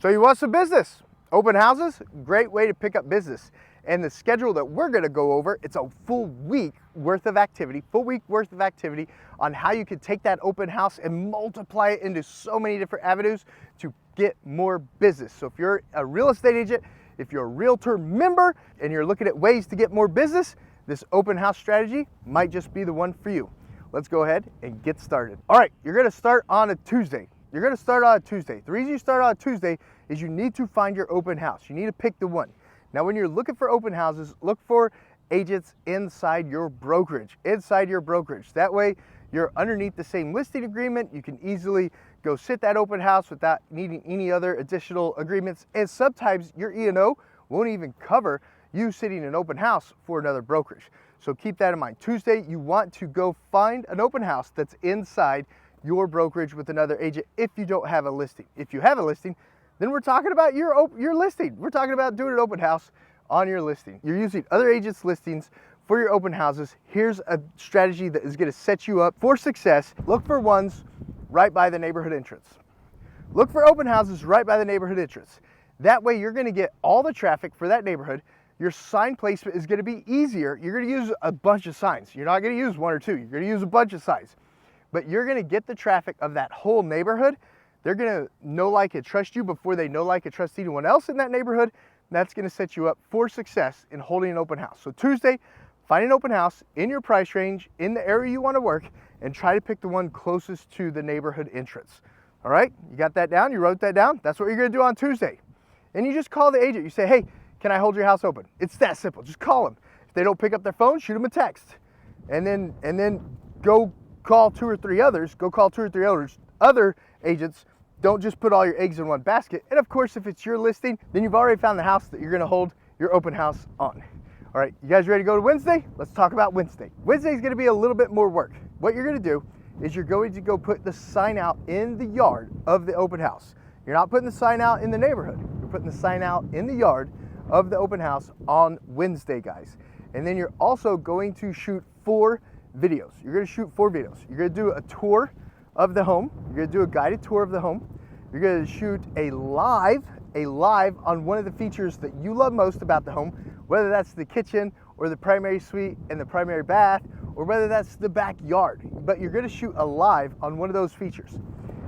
So you want some business? Open houses, great way to pick up business. And the schedule that we're gonna go over, it's a full week worth of activity on how you can take that open house and multiply it into so many different avenues to get more business. So if you're a real estate agent, if you're a realtor member and you're looking at ways to get more business, this open house strategy might just be the one for you. Let's go ahead and get started. All right, you're gonna start on a Tuesday. The reason you start on a Tuesday is you need to find your open house. You need to pick the one. Now, when you're looking for open houses, look for agents inside your brokerage. That way, you're underneath the same listing agreement. You can easily go sit that open house without needing any other additional agreements. And sometimes your E&O won't even cover you sitting an open house for another brokerage. So keep that in mind. Tuesday, you want to go find an open house that's inside your brokerage with another agent if you don't have a listing. If you have a listing, then we're talking about your listing. We're talking about doing an open house on your listing. You're using other agents' listings for your open houses. Here's a strategy that is gonna set you up for success. Look for ones right by the neighborhood entrance. Look for open houses right by the neighborhood entrance. That way you're gonna get all the traffic for that neighborhood. Your sign placement is gonna be easier. You're gonna use a bunch of signs. You're not gonna use one or two. You're gonna use a bunch of signs. But you're gonna get the traffic of that whole neighborhood. They're gonna know, like, and trust you before they know, like, and trust anyone else in that neighborhood. That's gonna set you up for success in holding an open house. So Tuesday, find an open house in your price range, in the area you wanna work, and try to pick the one closest to the neighborhood entrance. All right, you got that down? You wrote that down? That's what you're gonna do on Tuesday. And you just call the agent. You say, hey, can I hold your house open? It's that simple, just call them. If they don't pick up their phone, shoot them a text. And then go call two or three others, other agents. Don't just put all your eggs in one basket. And of course, if it's your listing, then you've already found the house that you're gonna hold your open house on. All right, you guys ready to go to Wednesday? Let's talk about Wednesday. Wednesday is gonna be a little bit more work. What you're gonna do is you're going to go put the sign out in the yard of the open house. You're not putting the sign out in the neighborhood. You're putting the sign out in the yard of the open house on Wednesday, guys. And then you're also going to shoot 4 videos. You're gonna shoot 4 videos. You're gonna do a tour of the home. You're gonna do a guided tour of the home. You're gonna shoot a live on one of the features that you love most about the home, whether that's the kitchen or the primary suite and the primary bath, or whether that's the backyard. But you're gonna shoot a live on one of those features.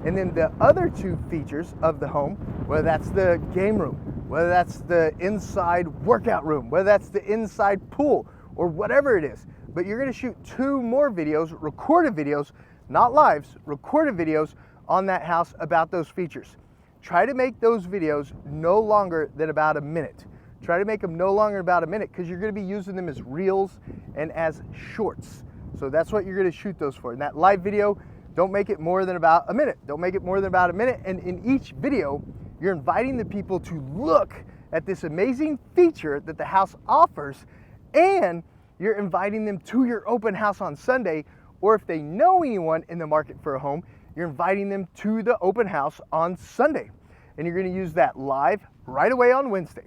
And then the other 2 features of the home, whether that's the game room, whether that's the inside workout room, whether that's the inside pool, or whatever it is. But you're gonna shoot 2 more videos, recorded videos, not lives, recorded videos on that house about those features. Try to make those videos no longer than about a minute. Try to make them no longer than about a minute, because you're gonna be using them as reels and as shorts. So that's what you're gonna shoot those for. In that live video, don't make it more than about a minute. And in each video, you're inviting the people to look at this amazing feature that the house offers, and you're inviting them to your open house on Sunday, or if they know anyone in the market for a home, you're inviting them to the open house on Sunday. And you're gonna use that live right away on Wednesday,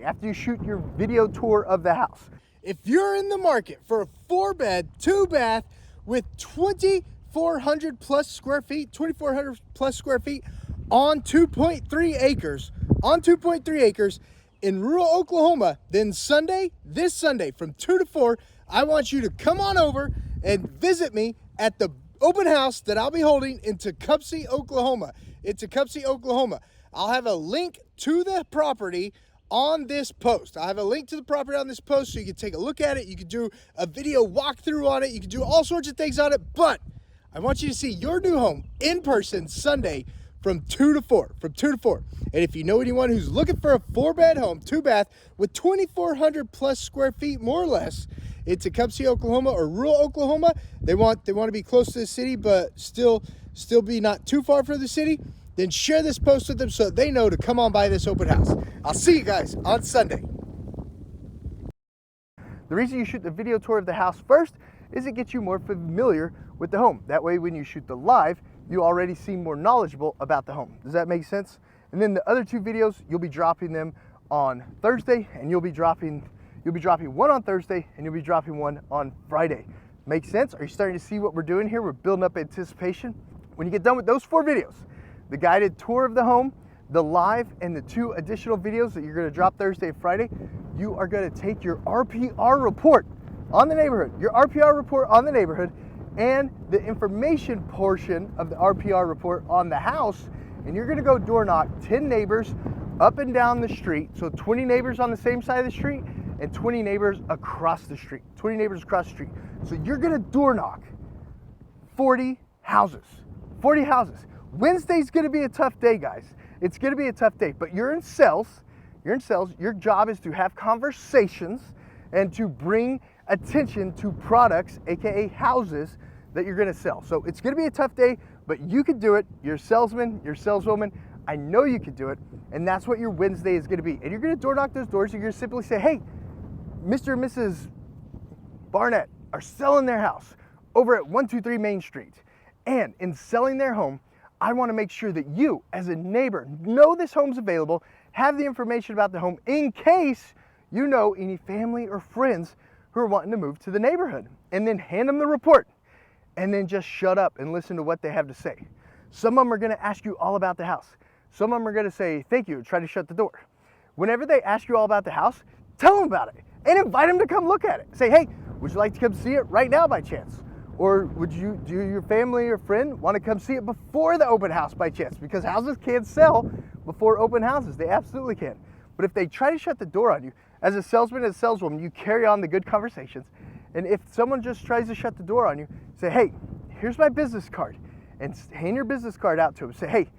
after you shoot your video tour of the house. If you're in the market for a 4-bed, 2-bath with 2,400 plus square feet on 2.3 acres in rural Oklahoma, then this Sunday from 2 to 4, I want you to come on over and visit me at the open house that I'll be holding in Tecumseh, Oklahoma. I'll have a link to the property on this post. So you can take a look at it. You can do a video walkthrough on it. You can do all sorts of things on it. But I want you to see your new home in person Sunday from 2 to 4. And if you know anyone who's looking for a 4-bed home, 2-bath with 2,400 plus square feet, more or less, in Tecumseh, Oklahoma, or rural Oklahoma, they want to be close to the city, but still be not too far from the city, then share this post with them so they know to come on by this open house. I'll see you guys on Sunday. The reason you shoot the video tour of the house first is it gets you more familiar with the home. That way, when you shoot the live, you already seem more knowledgeable about the home. Does that make sense? And then the other 2 videos, you'll be dropping them on Thursday, and you'll be dropping one on Thursday, and you'll be dropping one on Friday. Make sense? Are you starting to see what we're doing here? We're building up anticipation. When you get done with those 4 videos, the guided tour of the home, the live and the 2 additional videos that you're gonna drop Thursday and Friday, you are gonna take your RPR report on the neighborhood, and the information portion of the RPR report on the house, and you're gonna go door knock 10 neighbors up and down the street. So 20 neighbors on the same side of the street and 20 neighbors across the street. So you're gonna door knock 40 houses. Wednesday's gonna be a tough day, guys. It's gonna be a tough day, but you're in sales. Your job is to have conversations and to bring attention to products, AKA houses, that you're gonna sell. So it's gonna be a tough day, but you can do it. You're a salesman, you're a saleswoman. I know you can do it, and that's what your Wednesday is gonna be. And you're gonna door knock those doors, and you're gonna simply say, hey, Mr. and Mrs. Barnett are selling their house over at 123 Main Street. And in selling their home, I wanna make sure that you, as a neighbor, know this home's available, have the information about the home in case you know any family or friends who are wanting to move to the neighborhood. And then hand them the report. And then just shut up and listen to what they have to say. Some of them are gonna ask you all about the house. Some of them are gonna say, thank you, and try to shut the door. Whenever they ask you all about the house, tell them about it and invite them to come look at it. Say, hey, would you like to come see it right now by chance? Or do your family or friend want to come see it before the open house by chance? Because houses can't sell before open houses. They absolutely can. But if they try to shut the door on you, as a salesman, as a saleswoman, you carry on the good conversations. And if someone just tries to shut the door on you, say, hey, here's my business card. And hand your business card out to them. Say, hey,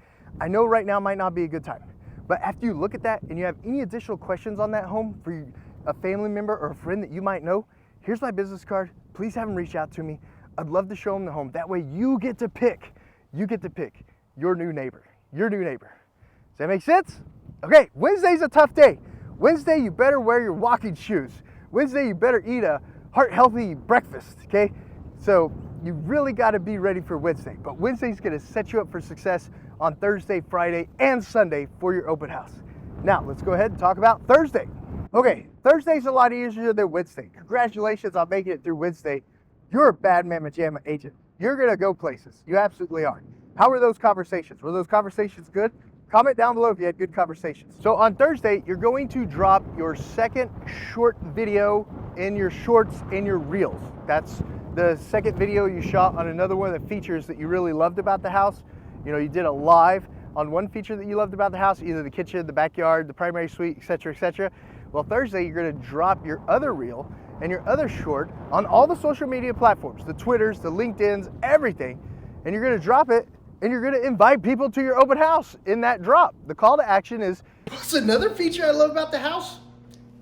I know right now might not be a good time, but after you look at that and you have any additional questions on that home for a family member or a friend that you might know, here's my business card. Please have them reach out to me. I'd love to show them the home. That way you get to pick your new neighbor. Does that make sense? Okay, Wednesday's a tough day. Wednesday, you better wear your walking shoes. Wednesday, you better eat a heart-healthy breakfast, okay? So you really gotta be ready for Wednesday. But Wednesday's gonna set you up for success on Thursday, Friday, and Sunday for your open house. Now, let's go ahead and talk about Thursday. Okay, Thursday's a lot easier than Wednesday. Congratulations on making it through Wednesday. You're a bad mamma jamma agent. You're gonna go places. You absolutely are. How were those conversations? Were those conversations good? Comment down below if you had good conversations. So on Thursday, you're going to drop your second short video in your shorts and your reels. That's the second video you shot on another one of the features that you really loved about the house. You know, you did a live on one feature that you loved about the house, either the kitchen, the backyard, the primary suite, etc., etc. Well, Thursday, you're gonna drop your other reel and your other short on all the social media platforms, the Twitters, the LinkedIns, everything. And you're gonna drop it and you're gonna invite people to your open house in that drop. The call to action is, what's another feature I love about the house?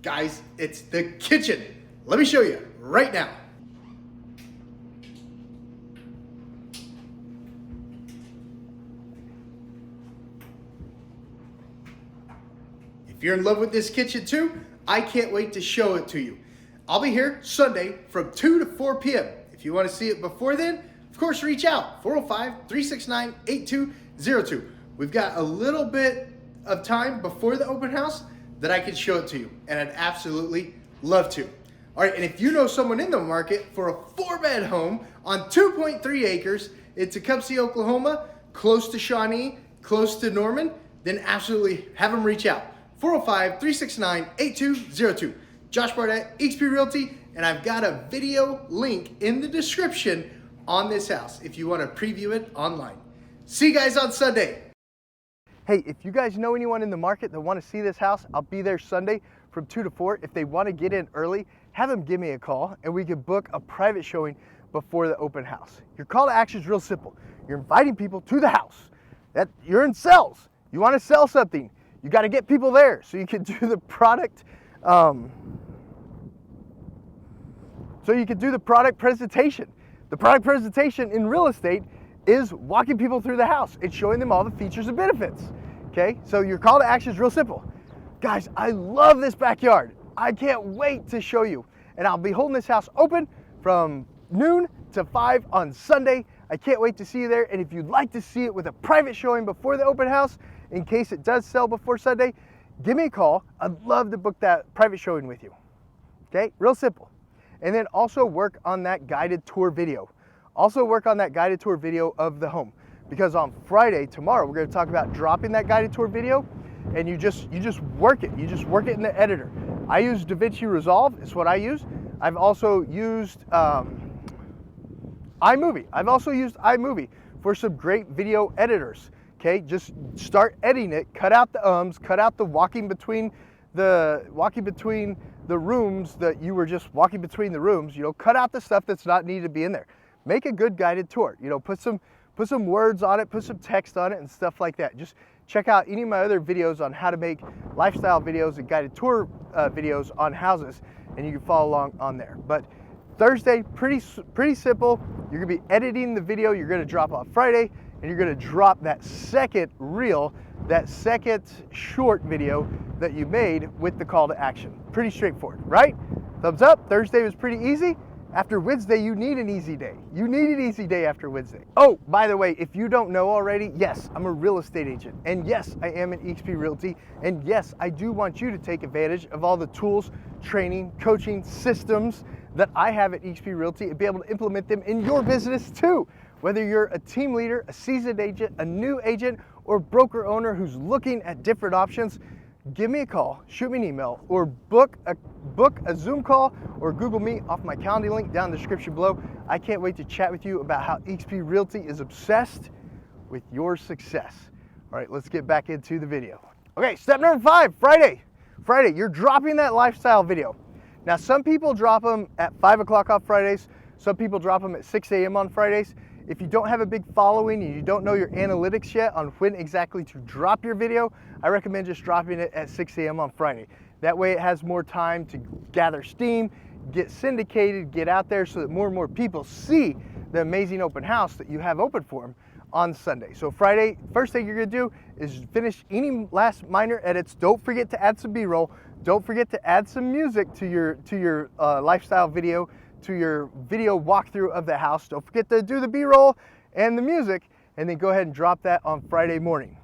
Guys, it's the kitchen. Let me show you right now. If you're in love with this kitchen too, I can't wait to show it to you. I'll be here Sunday from 2 to 4 p.m. If you want to see it before then, of course, reach out, 405-369-8202. We've got a little bit of time before the open house that I can show it to you, and I'd absolutely love to. All right, and if you know someone in the market for a 4-bed home on 2.3 acres in Tecumseh, Oklahoma, close to Shawnee, close to Norman, then absolutely have them reach out. 405-369-8202. Josh Barnett, XP Realty, and I've got a video link in the description on this house if you want to preview it online. See you guys on Sunday. Hey, if you guys know anyone in the market that want to see this house, I'll be there Sunday from 2 to 4. If they want to get in early, have them give me a call and we can book a private showing before the open house. Your call to action is real simple. You're inviting people to the house. You're in sales. You want to sell something. You got to get people there so you can do the product. So you can do the product presentation. The product presentation in real estate is walking people through the house and showing them all the features and benefits. Okay, so your call to action is real simple. Guys, I love this backyard. I can't wait to show you. And I'll be holding this house open from noon to 5 on Sunday. I can't wait to see you there. And if you'd like to see it with a private showing before the open house, in case it does sell before Sunday, give me a call. I'd love to book that private showing with you. Okay, real simple. And then also work on that guided tour video. Also work on that guided tour video of the home. because on Friday, tomorrow, we're going to talk about dropping that guided tour video, and you just work it. You just work it in the editor. I use DaVinci Resolve. It's what I use. I've also used iMovie. I've also used iMovie for some great video editors. Okay, just start editing it. Cut out the ums. Cut out the walking between the rooms that you were just walking between the rooms. You know, cut out the stuff that's not needed to be in there. Make a good guided tour. You know, put some words on it, put some text on it, and stuff like that. Just check out any of my other videos on how to make lifestyle videos and guided tour videos on houses, and you can follow along on there. But Thursday, pretty simple. You're gonna be editing the video. You're gonna drop on Friday, and you're gonna drop that second reel, that second short video that you made with the call to action. Pretty straightforward, right? Thumbs up. Thursday was pretty easy. After Wednesday, you need an easy day. You need an easy day after Wednesday. Oh, by the way, if you don't know already, yes, I'm a real estate agent. And yes, I am an eXp Realty. And yes, I do want you to take advantage of all the tools, training, coaching, systems that I have at eXp Realty and be able to implement them in your business too. Whether you're a team leader, a seasoned agent, a new agent, or broker owner who's looking at different options, give me a call, shoot me an email, or book a Zoom call or Google Meet off my calendar link down in the description below. I can't wait to chat with you about how eXp Realty is obsessed with your success. All right, let's get back into the video. Okay, step number 5, Friday. Friday, you're dropping that lifestyle video. Now, some people drop them at 5 o'clock on Fridays. Some people drop them at 6 a.m. on Fridays. If you don't have a big following and you don't know your analytics yet on when exactly to drop your video, I recommend just dropping it at 6 a.m. on Friday. That way it has more time to gather steam, get syndicated, get out there so that more and more people see the amazing open house that you have open for them on Sunday. So Friday, first thing you're gonna do is finish any last minor edits. Don't forget to add some B-roll. Don't forget to add some music to your lifestyle video, to your video walkthrough of the house. Don't forget to do the B-roll and the music, and then go ahead and drop that on Friday morning.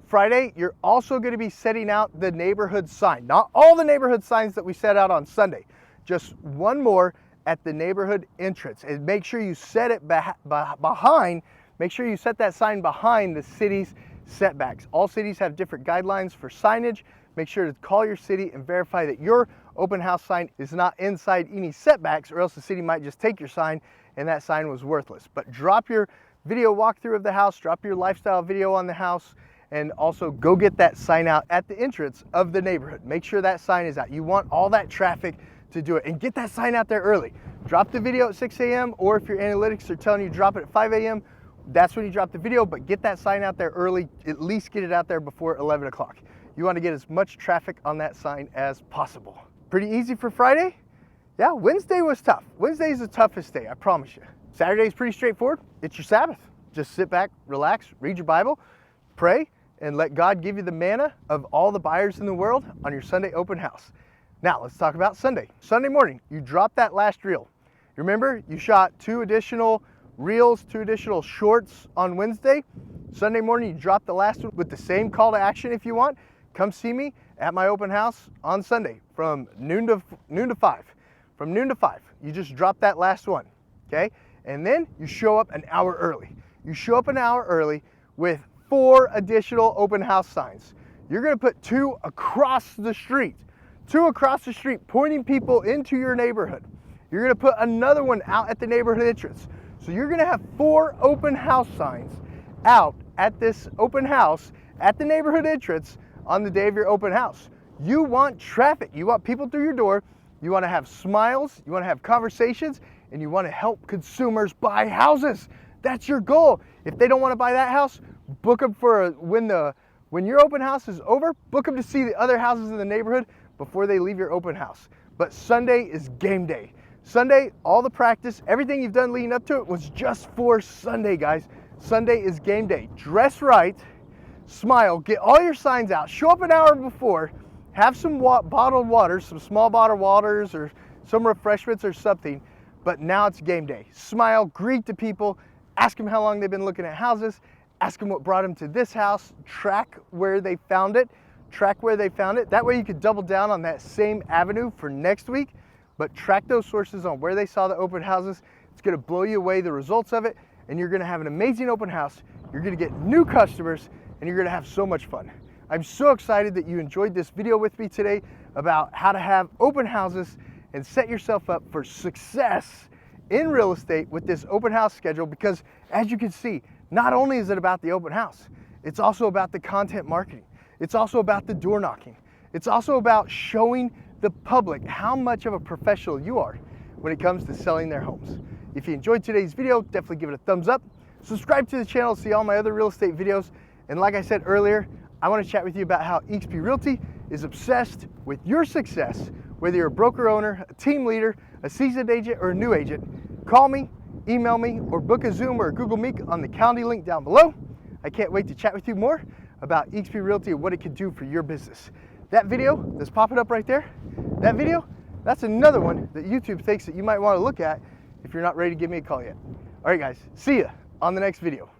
Friday, you're also going to be setting out the neighborhood sign. Not all the neighborhood signs that we set out on Sunday, just one more at the neighborhood entrance. And make sure you set it behind, make sure you set that sign behind the city's setbacks. All cities have different guidelines for signage. Make sure to call your city and verify that your open house sign is not inside any setbacks, or else the city might just take your sign and that sign was worthless. But drop your video walkthrough of the house, drop your lifestyle video on the house, and also go get that sign out at the entrance of the neighborhood. Make sure that sign is out. You want all that traffic to do it, and get that sign out there early. Drop the video at 6 a.m. or if your analytics are telling you drop it at 5 a.m., that's when you drop the video, but get that sign out there early. At least get it out there before 11 o'clock. You want to get as much traffic on that sign as possible. Pretty easy for Friday? Yeah, Wednesday was tough. Wednesday is the toughest day, I promise you. Saturday is pretty straightforward. It's your Sabbath. Just sit back, relax, read your Bible, pray, and let God give you the manna of all the buyers in the world on your Sunday open house. Now, let's talk about Sunday. Sunday morning, you drop that last reel. Remember, you shot 2 additional reels, 2 additional shorts on Wednesday. Sunday morning, you drop the last one with the same call to action if you want. Come see me at my open house on Sunday from noon to 5. From noon to 5, you just drop that last one, okay? And then you show up an hour early. You show up an hour early with 4 additional open house signs. You're gonna put 2 across the street, 2 across the street pointing people into your neighborhood. You're gonna put another one out at the neighborhood entrance. So you're gonna have 4 open house signs out at this open house at the neighborhood entrance on the day of your open house. You want traffic, you want people through your door, you wanna have smiles, you wanna have conversations, and you wanna help consumers buy houses. That's your goal. If they don't wanna buy that house, book them for when your open house is over, book them to see the other houses in the neighborhood before they leave your open house. But Sunday is game day. Sunday, all the practice, everything you've done leading up to it was just for Sunday, guys. Sunday is game day. Dress right, smile, get all your signs out, show up an hour before, have some bottled waters, some small bottled waters or some refreshments or something, but now it's game day. Smile, greet the people, ask them how long they've been looking at houses, ask them what brought them to this house, track where they found it, That way you could double down on that same avenue for next week, but track those sources on where they saw the open houses. It's gonna blow you away, the results of it, and you're gonna have an amazing open house. you're gonna get new customers, and you're gonna have so much fun. I'm so excited that you enjoyed this video with me today about how to have open houses and set yourself up for success in real estate with this open house schedule, because as you can see, not only is it about the open house, it's also about the content marketing. It's also about the door knocking. It's also about showing the public how much of a professional you are when it comes to selling their homes. If you enjoyed today's video, definitely give it a thumbs up. Subscribe to the channel to see all my other real estate videos. And like I said earlier, I want to chat with you about how eXp Realty is obsessed with your success. Whether you're a broker owner, a team leader, a seasoned agent, or a new agent, call me, email me, or book a Zoom or a Google Meet on the calendar link down below. I can't wait to chat with you more about eXp Realty and what it can do for your business. That video that's popping up right there, that video, that's another one that YouTube thinks that you might want to look at if you're not ready to give me a call yet. All right, guys, see ya on the next video.